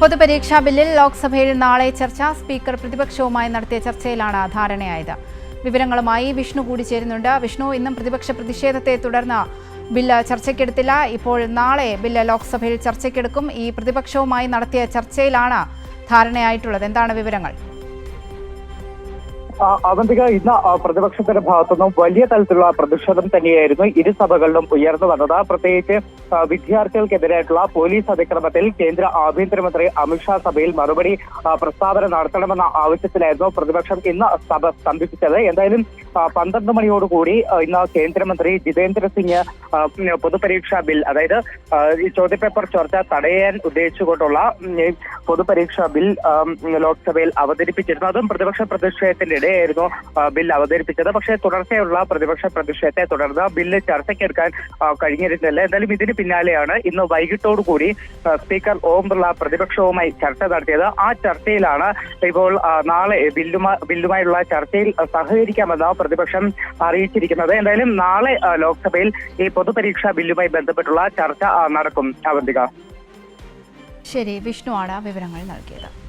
പൊതുപരീക്ഷാ ബില്ലിൽ ലോക്സഭയിൽ നാളെ ചർച്ച. സ്പീക്കർ പ്രതിപക്ഷവുമായി നടത്തിയ ചർച്ചയിലാണ് ധാരണയായത്. വിവരങ്ങളുമായി വിഷ്ണു കൂടി ചേരുന്നുണ്ട്. വിഷ്ണു, ഇന്നും പ്രതിപക്ഷ പ്രതിഷേധത്തെ തുടർന്ന് ബില്ല് ചർച്ചയ്ക്കെടുത്തില്ല. ഇപ്പോൾ നാളെ ബില്ല് ലോക്സഭയിൽ ചർച്ചയ്ക്കെടുക്കും. ഈ പ്രതിപക്ഷവുമായി നടത്തിയ ചർച്ചയിലാണ് ധാരണയായിട്ടുള്ളത്. എന്താണ് വിവരങ്ങൾ? അവന്തിക, ഇന്ന് പ്രതിപക്ഷത്തിന്റെ ഭാഗത്തുനിന്നും വലിയ തലത്തിലുള്ള പ്രതിഷേധം തന്നെയായിരുന്നു ഇരു സഭകളിലും ഉയർന്നു വന്നത്. പ്രത്യേകിച്ച് വിദ്യാർത്ഥികൾക്കെതിരായിട്ടുള്ള പോലീസ് അതിക്രമത്തിൽ കേന്ദ്ര ആഭ്യന്തരമന്ത്രി അമിത്ഷാ സഭയിൽ മറുപടി പ്രസ്താവന നടത്തണമെന്ന ആവശ്യത്തിലായിരുന്നു പ്രതിപക്ഷം ഇന്ന് സഭ സ്തംഭിപ്പിച്ചത്. എന്തായാലും 12 മണിയോടുകൂടി ഇന്ന് കേന്ദ്രമന്ത്രി ജിതേന്ദ്ര സിംഗ് പൊതുപരീക്ഷാ ബിൽ, അതായത് ഈ ചോദ്യപേപ്പർ ചോർച്ച തടയാൻ ഉദ്ദേശിച്ചുകൊണ്ടുള്ള പൊതുപരീക്ഷാ ബിൽ ലോക്സഭയിൽ അവതരിപ്പിച്ചിരുന്നു. അതും പ്രതിപക്ഷ പ്രതിഷേധത്തിന്റെ ഇടയായിരുന്നു ബിൽ അവതരിപ്പിച്ചത്. പക്ഷേ തുടർച്ചയുള്ള പ്രതിപക്ഷ പ്രതിഷേധത്തെ തുടർന്ന് ബില്ല് ചർച്ചയ്ക്കെടുക്കാൻ കഴിഞ്ഞിരുന്നില്ല. എന്തായാലും ഇതിന് പിന്നാലെയാണ് ഇന്ന് വൈകിട്ടോടുകൂടി സ്പീക്കർ ഓം ബിർള പ്രതിപക്ഷവുമായി ചർച്ച നടത്തിയത്. ആ ചർച്ചയിലാണ് ഇപ്പോൾ നാളെ ബില്ലുമായുള്ള ചർച്ചയിൽ സഹകരിക്കാമെന്ന് പ്രതിപക്ഷം അറിയിച്ചിരിക്കുന്നത്. എന്തായാലും നാളെ ലോക്സഭയിൽ ഈ പൊതുപരീക്ഷാ ബില്ലുമായി ബന്ധപ്പെട്ടുള്ള ചർച്ച നടക്കും. അവന്തിക. ശരി, വിഷ്ണുവാണ് വിവരങ്ങൾ നൽകിയത്.